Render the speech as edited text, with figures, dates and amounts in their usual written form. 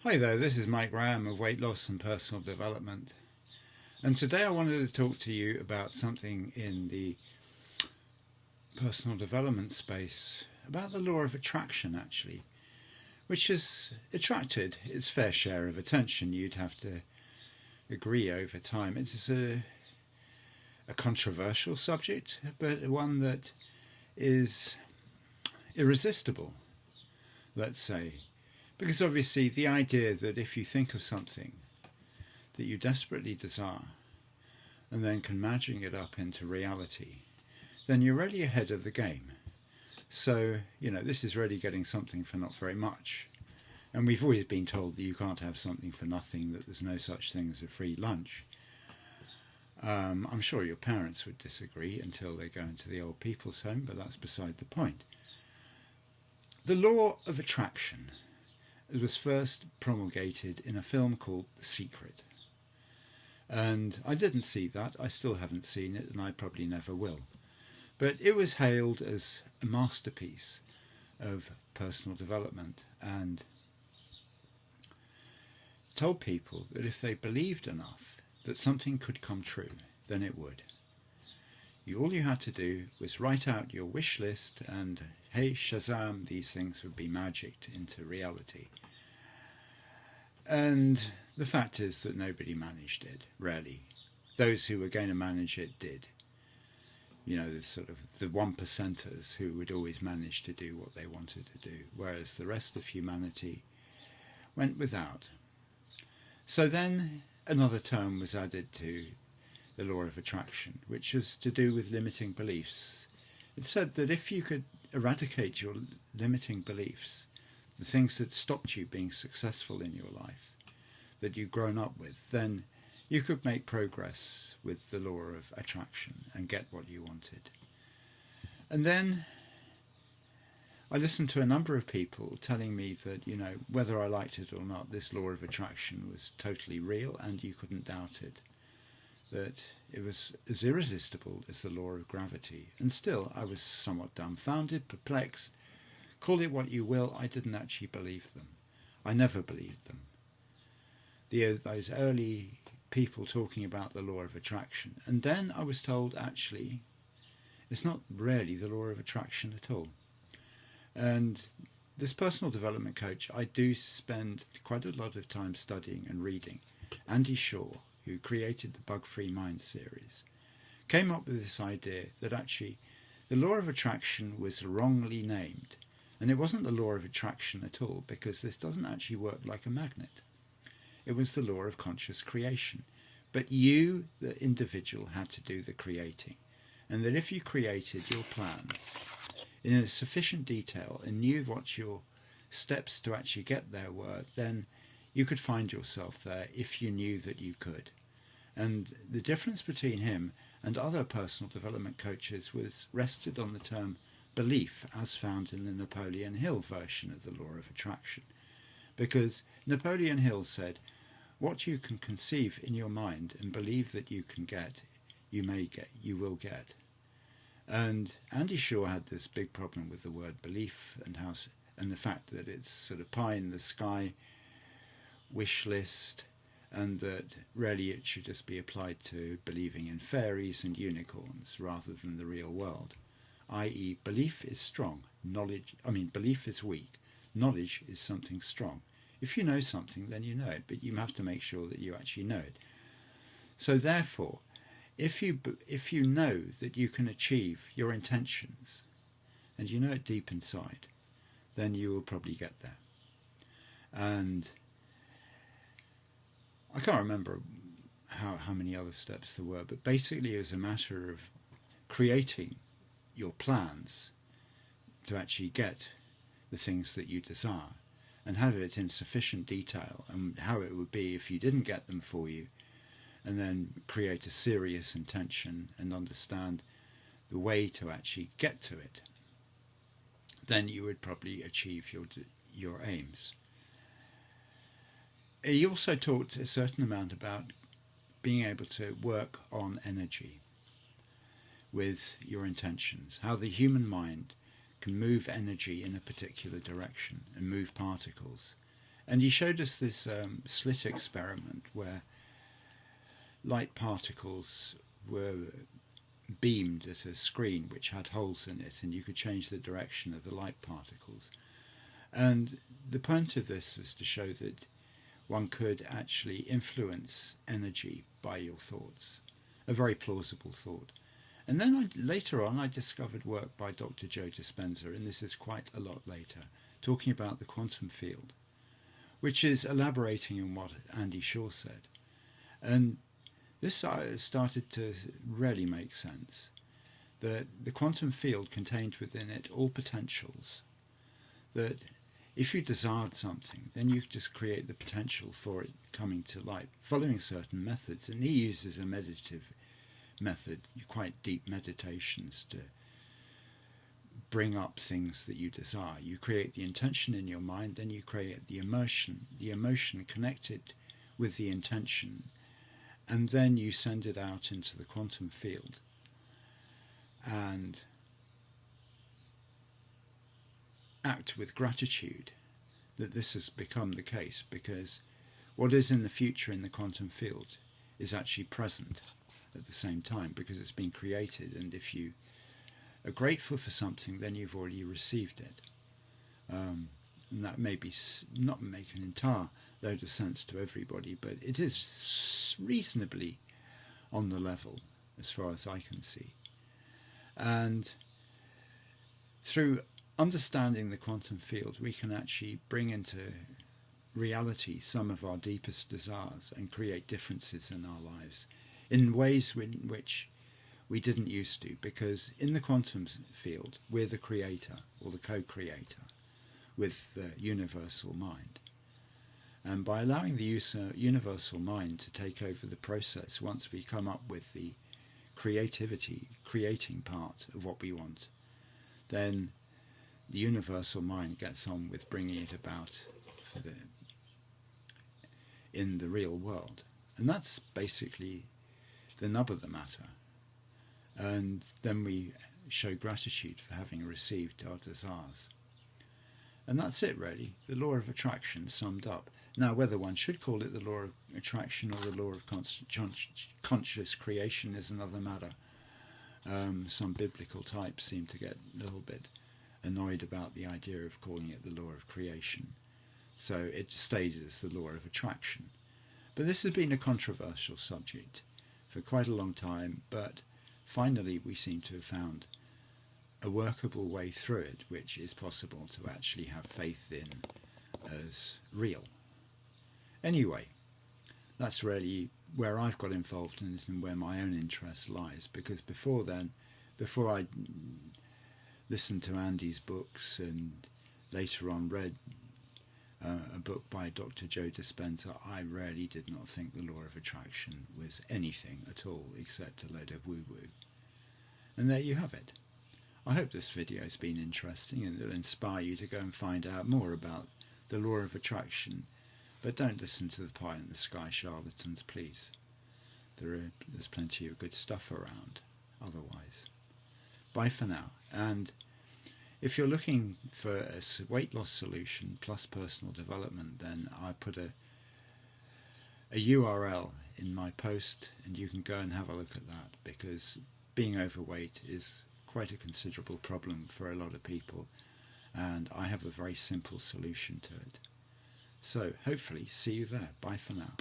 Hi there, this is Mike Graham of Weight Loss and Personal Development. And today I wanted to talk to you about something in the personal development space, about the law of attraction actually, which has attracted its fair share of attention, you'd have to agree over time. It is a controversial subject, but one that is irresistible, let's say. Because obviously the idea that if you think of something that you desperately desire and then can magic it up into reality, then you're really ahead of the game. So, this is really getting something for not very much. And we've always been told that you can't have something for nothing, that there's no such thing as a free lunch. I'm sure your parents would disagree until they go into the old people's home, but that's beside the point. The law of attraction. It was first promulgated in a film called The Secret. And I didn't see that, I still haven't seen it, and I probably never will. But it was hailed as a masterpiece of personal development and told people that if they believed enough that something could come true, then it would. All you had to do was write out your wish list and, hey, Shazam, these things would be magicked into reality. And the fact is that nobody managed it, really. Those who were going to manage it did. The sort of the 1%ers who would always manage to do what they wanted to do, whereas the rest of humanity went without. So then another term was added to the law of attraction, which was to do with limiting beliefs. It said that if you could eradicate your limiting beliefs, the things that stopped you being successful in your life, that you've grown up with, then you could make progress with the law of attraction and get what you wanted. And then I listened to a number of people telling me that, whether I liked it or not, this law of attraction was totally real and you couldn't doubt it. That it was as irresistible as the law of gravity. And still, I was somewhat dumbfounded, perplexed. Call it what you will, I didn't actually believe them. I never believed them. Those early people talking about the law of attraction. And then I was told, actually, it's not really the law of attraction at all. And this personal development coach, I do spend quite a lot of time studying and reading. Andy Shaw, who created the Bug-Free Mind series, came up with this idea that actually the law of attraction was wrongly named. And it wasn't the law of attraction at all, because this doesn't actually work like a magnet. It was the law of conscious creation. But you, the individual, had to do the creating. And that if you created your plans in a sufficient detail and knew what your steps to actually get there were, then you could find yourself there if you knew that you could. And the difference between him and other personal development coaches was rested on the term belief, as found in the Napoleon Hill version of the law of attraction. Because Napoleon Hill said, what you can conceive in your mind and believe that you can get, you will get. And Andy Shaw had this big problem with the word belief and the fact that it's sort of pie in the sky, wish list, and that really it should just be applied to believing in fairies and unicorns rather than the real world. I.e., belief is strong, belief is weak, knowledge is something strong. If you know something, then you know it, but you have to make sure that you actually know it. So therefore, if you know that you can achieve your intentions, and you know it deep inside, then you will probably get there. And I can't remember how many other steps there were, but basically it was a matter of creating your plans to actually get the things that you desire and have it in sufficient detail and how it would be if you didn't get them for you, and then create a serious intention and understand the way to actually get to it, then you would probably achieve your aims. He also talked a certain amount about being able to work on energy with your intentions, how the human mind can move energy in a particular direction and move particles, And he showed us this slit experiment where light particles were beamed at a screen which had holes in it, and you could change the direction of the light particles. And the point of this was to show that one could actually influence energy by your thoughts. A very plausible thought. And then later on I discovered work by Dr. Joe Dispenza, and this is quite a lot later, talking about the quantum field, which is elaborating on what Andy Shaw said. And this started to really make sense, that the quantum field contained within it all potentials, that if you desired something, then you just create the potential for it coming to light, following certain methods. And he uses a meditative method, quite deep meditations, to bring up things that you desire. You create the intention in your mind, then you create the emotion connected with the intention, and then you send it out into the quantum field. And act with gratitude that this has become the case, because what is in the future in the quantum field is actually present at the same time, because it's been created. And if you are grateful for something, then you've already received it. And that may be not make an entire load of sense to everybody, but it is reasonably on the level as far as I can see. And through understanding the quantum field, we can actually bring into reality some of our deepest desires and create differences in our lives in ways in which we didn't used to, because in the quantum field we're the creator or the co-creator with the universal mind. And by allowing the universal mind to take over the process, once we come up with the creating part of what we want, then the universal mind gets on with bringing it about in the real world. And that's basically the nub of the matter. And then we show gratitude for having received our desires. And that's it, really. The law of attraction summed up. Now, whether one should call it the law of attraction or the law of conscious creation is another matter. Some biblical types seem to get a little bit annoyed about the idea of calling it the law of creation. So it stayed as the law of attraction. But this has been a controversial subject for quite a long time, but finally we seem to have found a workable way through it, which is possible to actually have faith in as real. Anyway, that's really where I've got involved in it and where my own interest lies, because before I listened to Andy's books and later on read a book by Dr. Joe Dispenza, I really did not think the law of attraction was anything at all except a load of woo-woo. And there you have it. I hope this video has been interesting and it'll inspire you to go and find out more about the law of attraction. But don't listen to the pie in the sky charlatans, please. There's plenty of good stuff around otherwise. Bye for now. And if you're looking for a weight loss solution plus personal development, then I put a URL in my post and you can go and have a look at that, because being overweight is quite a considerable problem for a lot of people, and I have a very simple solution to it. So hopefully see you there. Bye for now.